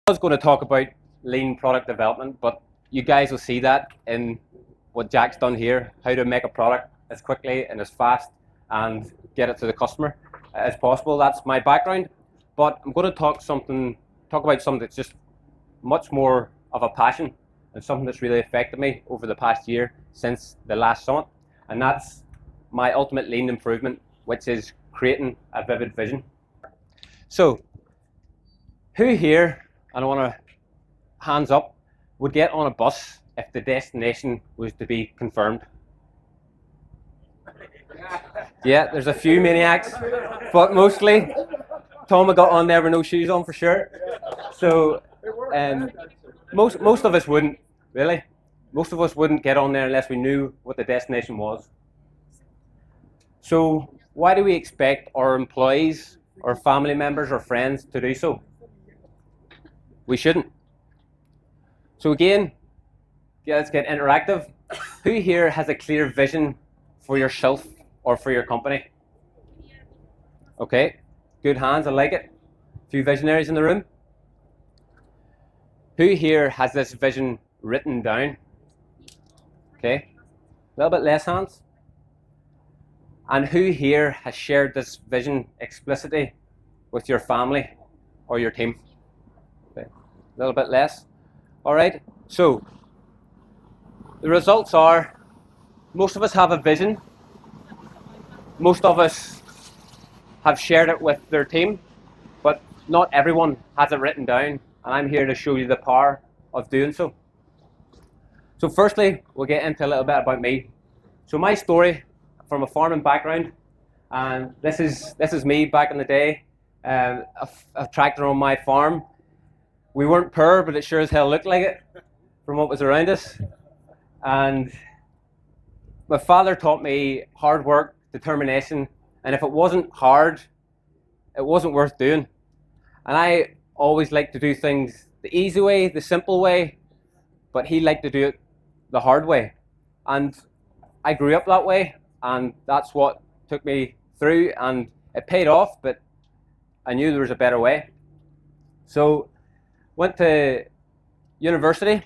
I was going to talk about lean product development, but you guys will see that in what Jack's done here, how to make a product as quickly and as fast and get it to the customer as possible. That's my background, but I'm going to talk about something that's just much more of a passion and something that's really affected me over the past year since the last summit, and that's my ultimate lean improvement, which is creating a vivid vision. So, who here, and I want to hands up, would get on a bus if the destination was to be confirmed? Yeah, there's a few maniacs, but mostly Tom got on there with no shoes on for sure. So most of us wouldn't, really. Most of us wouldn't get on there unless we knew what the destination was. So why do we expect our employees, our family members, or friends to do so? We shouldn't. So again, let's get interactive. Who here has a clear vision for yourself or for your company? Okay, good hands, I like it. A few visionaries in the room. Who here has this vision written down? Okay, a little bit less hands. And who here has shared this vision explicitly with your family or your team? Okay, a little bit less. All right, so the results are most of us have a vision. Most of us have shared it with their team, but not everyone has it written down, and I'm here to show you the power of doing so. So firstly, we'll get into a little bit about me. So my story, from a farming background, and this is me back in the day, a tractor on my farm. We weren't poor, but it sure as hell looked like it from what was around us. And my father taught me hard work, determination, and if it wasn't hard, it wasn't worth doing. And I always liked to do things the easy way, the simple way, but he liked to do it the hard way. And I grew up that way, and that's what took me through, and it paid off, but I knew there was a better way. So went to university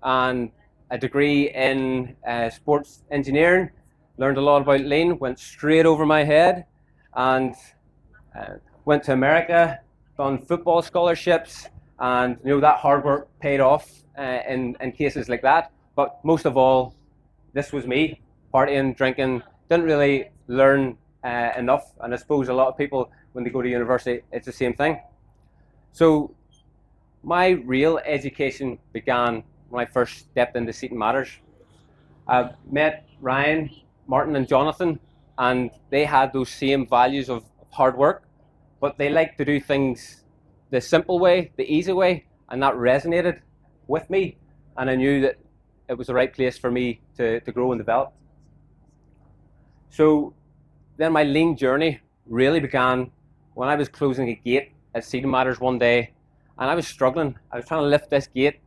and a degree in sports engineering, learned a lot about lean, went straight over my head, and went to America, done football scholarships, and that hard work paid off in cases like that. But most of all, this was me, partying, drinking, didn't really learn enough, and I suppose a lot of people, when they go to university, it's the same thing. So my real education began when I first stepped into Seaton Matters. I met Ryan, Martin, and Jonathan, and they had those same values of hard work, but they liked to do things the simple way, the easy way, and that resonated with me, and I knew that it was the right place for me to grow and develop. So then my lean journey really began when I was closing a gate at Seaton Matters one day, and I was struggling. I was trying to lift this gate,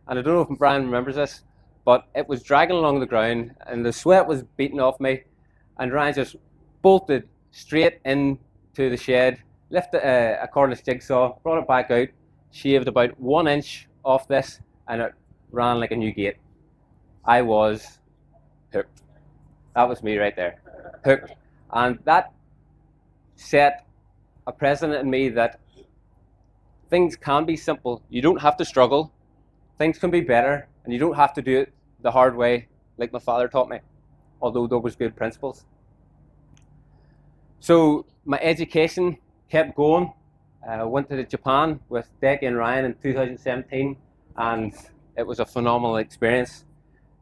and I don't know if Brian remembers this, but it was dragging along the ground, and the sweat was beating off me, and Ryan just bolted straight into the shed, lifted a cordless jigsaw, brought it back out, shaved about 1 inch off this, and it ran like a new gate. I was hooked. That was me right there, hooked. And that set a precedent in me that things can be simple. You don't have to struggle. Things can be better, and you don't have to do it the hard way like my father taught me, although those were good principles. So my education kept going. I went to Japan with Decky and Ryan in 2017, and it was a phenomenal experience.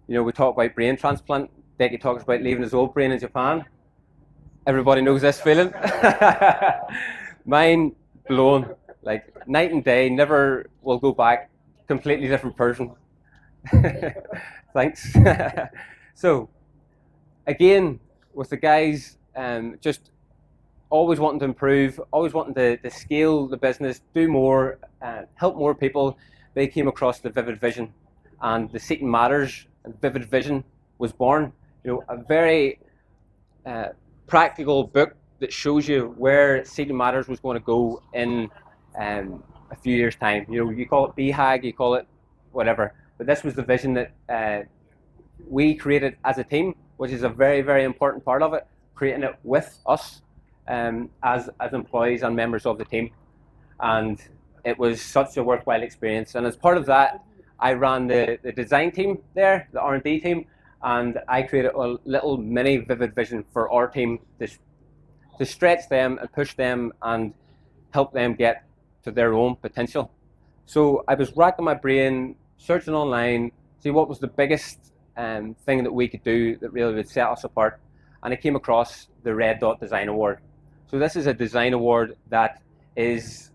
We talk about brain transplant. Decky talks about leaving his old brain in Japan. Everybody knows this feeling. Mine blown, like night and day, never will go back, completely different person. Thanks. So, again, with the guys, just always wanting to improve, always wanting to scale the business, do more, help more people, they came across the Vivid Vision, and the Seaton Matters Vivid Vision was born. A very practical book that shows you where Seaton Matters was going to go in a few years' time. You call it BHAG, you call it whatever, but this was the vision that we created as a team, which is a very, very important part of it, creating it with us as employees and members of the team. And it was such a worthwhile experience. And as part of that, I ran the design team there, the R&D team, and I created a little mini Vivid Vision for our team to stretch them and push them and help them get to their own potential. So I was racking my brain, searching online, see what was the biggest thing that we could do that really would set us apart. And I came across the Red Dot Design Award. So this is a design award that is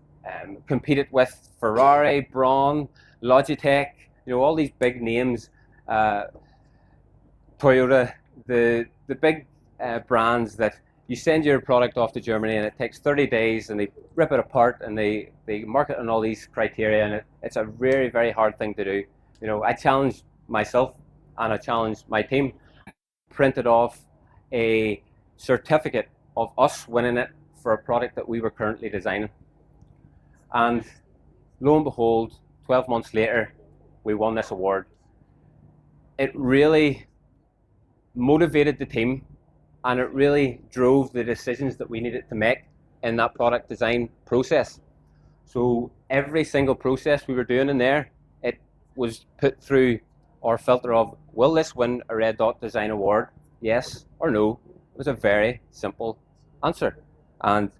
competed with Ferrari, Braun, Logitech, all these big names, Toyota, the big brands that you send your product off to Germany and it takes 30 days and they rip it apart and they market on all these criteria, and it's a very, very hard thing to do. I challenged myself and I challenged my team, printed off a certificate of us winning it for a product that we were currently designing. And lo and behold, 12 months later, we won this award. It really motivated the team, and it really drove the decisions that we needed to make in that product design process. So every single process we were doing in there, it was put through our filter of, will this win a Red Dot Design Award? Yes or no? It was a very simple answer. And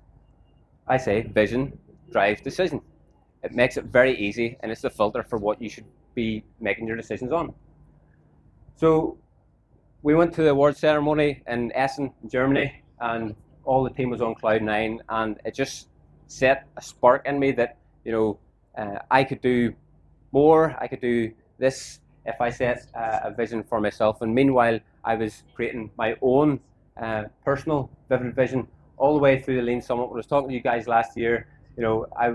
I say vision drives decision. It makes it very easy, and it's the filter for what you should be making your decisions on. So we went to the award ceremony in Essen, Germany, and all the team was on cloud nine, and it just set a spark in me that I could do more. I could do this if I set a vision for myself. And meanwhile, I was creating my own personal Vivid Vision all the way through the Lean Summit. When I was talking to you guys last year,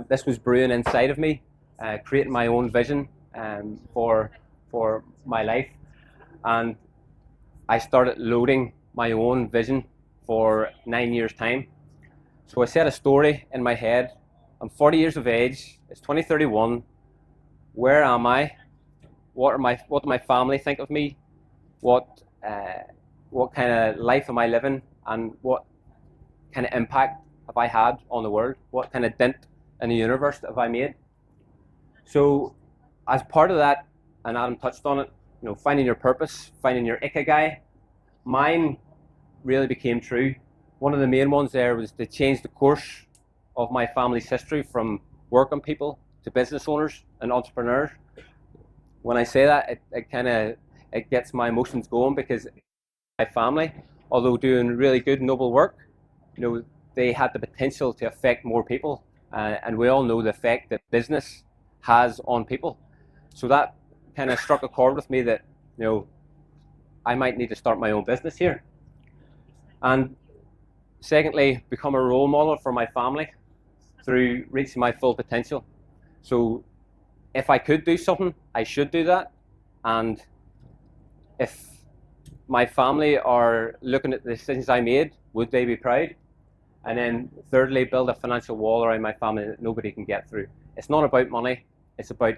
this was brewing inside of me, creating my own vision for my life. And I started loading my own vision for 9 years' time. So I set a story in my head. I'm 40 years of age. It's 2031. Where am I? What do my family think of me? What kind of life am I living? And what kind of impact have I had on the world? What kind of dent in the universe have I made? So as part of that, and Adam touched on it, finding your purpose, finding your ikigai, mine really became true. One of the main ones there was to change the course of my family's history from working people to business owners and entrepreneurs. When I say that, it gets my emotions going, because my family, although doing really good, noble work, they had the potential to affect more people, and we all know the effect that business has on people. So that kind of struck a chord with me that I might need to start my own business here. And secondly, become a role model for my family through reaching my full potential. So if I could do something, I should do that. And if my family are looking at the decisions I made, would they be proud? And then thirdly, build a financial wall around my family that nobody can get through. It's not about money, it's about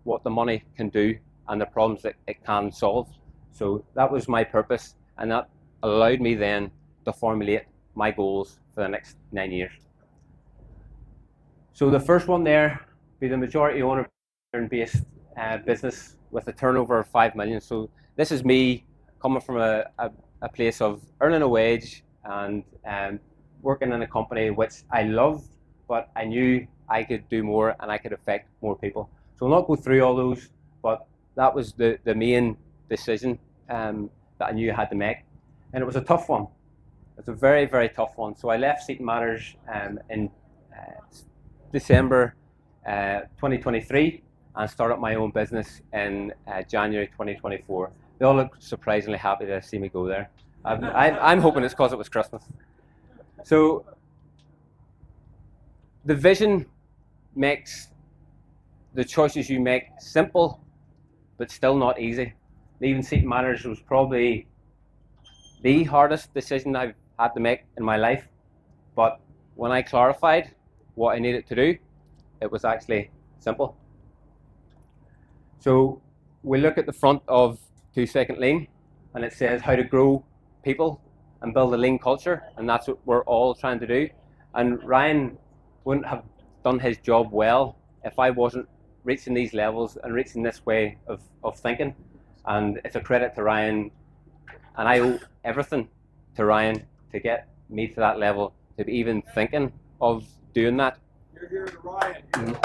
what the money can do and the problems that it can solve. So that was my purpose, and that allowed me then to formulate my goals for the next 9 years. So the first one there, be the majority owner based business with a turnover of 5 million. So this is me coming from a place of earning a wage and working in a company which I loved, but I knew I could do more and I could affect more people. So I'll not go through all those, but that was the main decision that I knew I had to make. And it was a tough one. It's a very, very tough one. So I left Seaton Matters in December 2023 and started my own business in January 2024. They all look surprisingly happy to see me go there. I'm hoping it's because it was Christmas. So the vision makes the choices you make simple, but still not easy. Leaving Seaton Matters was probably the hardest decision I've had to make in my life. But when I clarified what I needed to do, it was actually simple. So we look at the front of 2 Second Lean, and it says how to grow people and build a lean culture, and that's what we're all trying to do. And Ryan wouldn't have done his job well if I wasn't reaching these levels and reaching this way of thinking. And it's a credit to Ryan, and I owe everything to Ryan to get me to that level, to be even thinking of doing that. You're here to Ryan.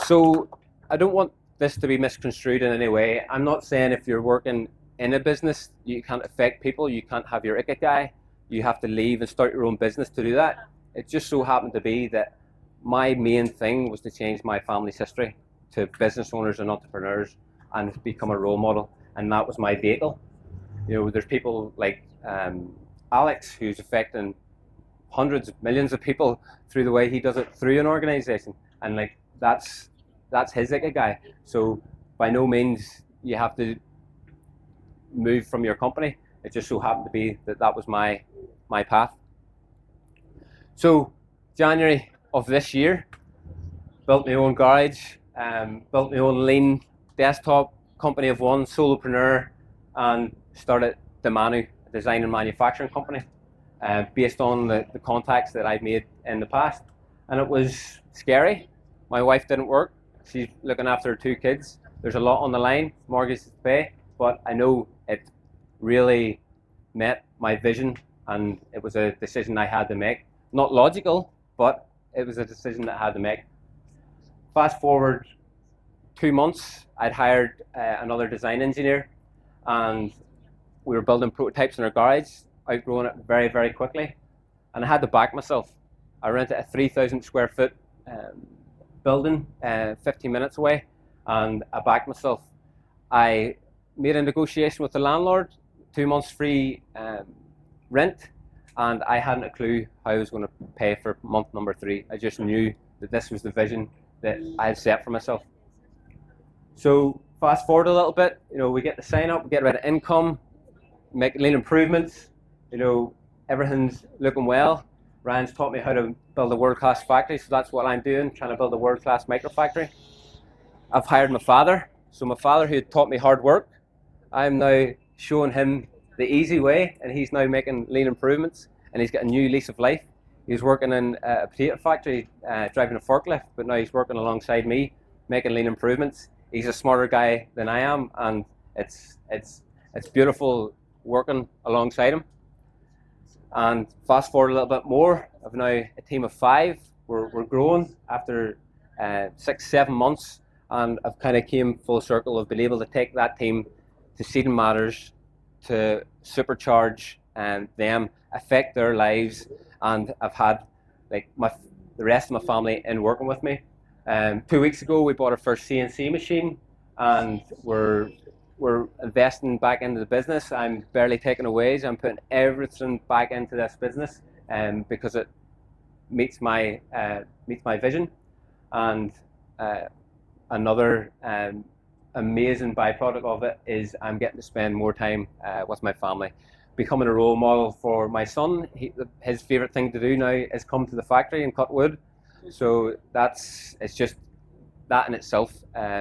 So I don't want this to be misconstrued in any way. I'm not saying if you're working in a business, you can't affect people, you can't have your ikigai, you have to leave and start your own business to do that. It just so happened to be that my main thing was to change my family's history to business owners and entrepreneurs and become a role model, and that was my vehicle. You know, there's people like Alex, who's affecting hundreds of millions of people through the way he does it through an organization, and like that's his ikigai. So by no means you have to move from your company. It just so happened to be that that was my path. So January of this year, built my own garage, built my own lean desktop company of one, solopreneur, and started demanu, a design and manufacturing company, based on the contacts that I'd made in the past. And it was scary. My wife didn't work. She's looking after her 2 kids. There's a lot on the line, mortgage to pay, but I know it really met my vision, and it was a decision I had to make. Not logical, but it was a decision that I had to make. Fast forward 2 months, I'd hired another design engineer, and we were building prototypes in our garage, outgrowing it very, very quickly, and I had to back myself. I rented a 3,000 square foot building 15 minutes away, and I backed myself. I made a negotiation with the landlord, 2 months free rent, and I hadn't a clue how I was going to pay for month number 3. I just knew that this was the vision that I had set for myself. So fast forward a little bit, you know, we get the sign up, we get a bit of income, make lean improvements, you know, everything's looking well. Ryan's taught me how to build a world-class factory, so that's what I'm doing, trying to build a world-class micro factory. I've hired my father, so my father, who had taught me hard work, I'm now showing him the easy way, and he's now making lean improvements, and he's got a new lease of life. He was working in a potato factory, driving a forklift, but now he's working alongside me, making lean improvements. He's a smarter guy than I am, and it's beautiful working alongside him. And fast forward a little bit more, I've now a team of 5. We're growing after 6-7 months, and I've kind of came full circle of being able to take that team to Seeding Matters, to supercharge them, affect their lives, and I've had like the rest of my family in working with me. 2 weeks ago, we bought our first CNC machine, and we're investing back into the business. I'm barely taking a wage. I'm putting everything back into this business, because it meets my vision. And another amazing byproduct of it is I'm getting to spend more time with my family, becoming a role model for my son. His favorite thing to do now is come to the factory and cut wood. So it's just that in itself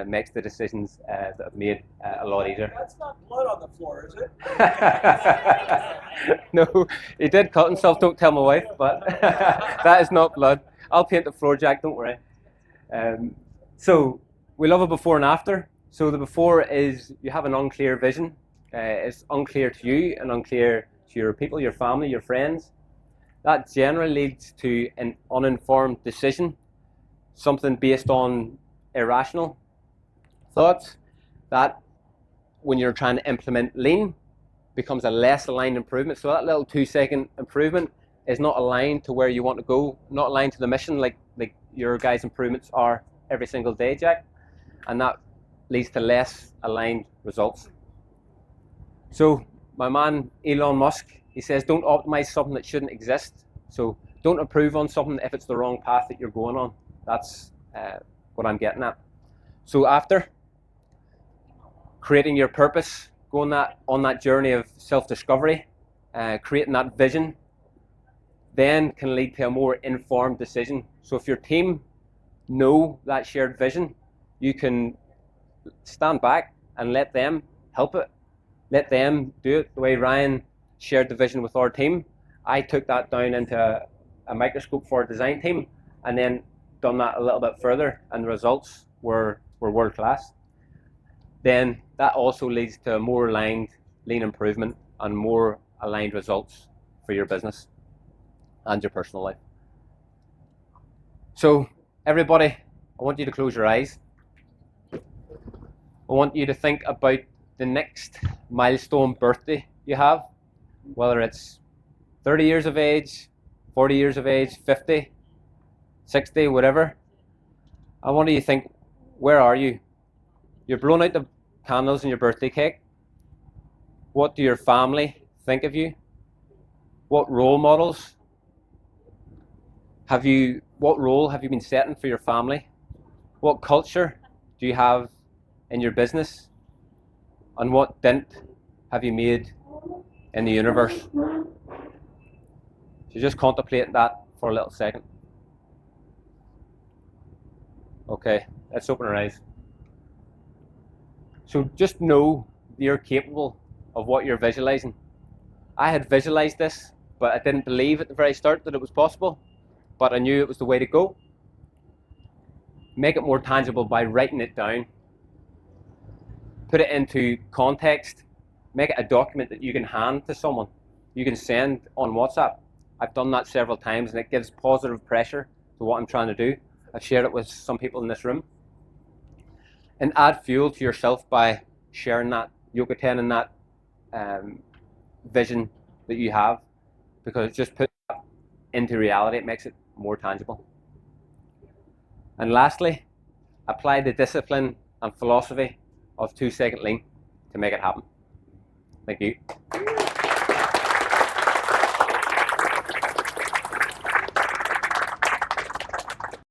makes the decisions that I've made a lot easier. That's not blood on the floor, is it? No, he did cut himself, don't tell my wife, but that is not blood. I'll paint the floor, Jack, don't worry. So we love a before and after. So the before is you have an unclear vision. It's unclear to you and unclear to your people, your family, your friends. That generally leads to an uninformed decision, something based on irrational thoughts. That, when you're trying to implement lean, becomes a less aligned improvement. So that little 2-second improvement is not aligned to where you want to go, not aligned to the mission like your guys' improvements are every single day, Jack. And that leads to less aligned results. So my man Elon Musk, he says, don't optimize something that shouldn't exist. So don't improve on something if it's the wrong path that you're going on. That's what I'm getting at. So after creating your purpose, going on that journey of self-discovery, creating that vision, then can lead to a more informed decision. So if your team know that shared vision, you can stand back and let them help it. Let them do it. The way Ryan shared the vision with our team, I took that down into a microscope for a design team, and then done that a little bit further, and the results were world class. Then that also leads to a more aligned lean improvement and more aligned results for your business and your personal life. So everybody, I want you to close your eyes. I want you to think about the next milestone birthday you have, whether it's 30 years of age, 40 years of age, 50, 60, whatever. I want you to think, where are you? You're blowing out the candles in your birthday cake. What do your family think of you? What role models what role have you been setting for your family? What culture do you have in your business? And what dent have you made in the universe? So just contemplate that for a little second. Okay, let's open our eyes. So just know you're capable of what you're visualizing. I had visualized this, but I didn't believe at the very start that it was possible, but I knew it was the way to go. Make it more tangible by writing it down. Put it into context. Make it a document that you can hand to someone. You can send on WhatsApp. I've done that several times, and it gives positive pressure to what I'm trying to do. I've shared it with some people in this room. And add fuel to yourself by sharing that, yokoten, and that vision that you have, because just put that into reality. It makes it more tangible. And lastly, apply the discipline and philosophy of 2-second lean to make it happen. Thank you.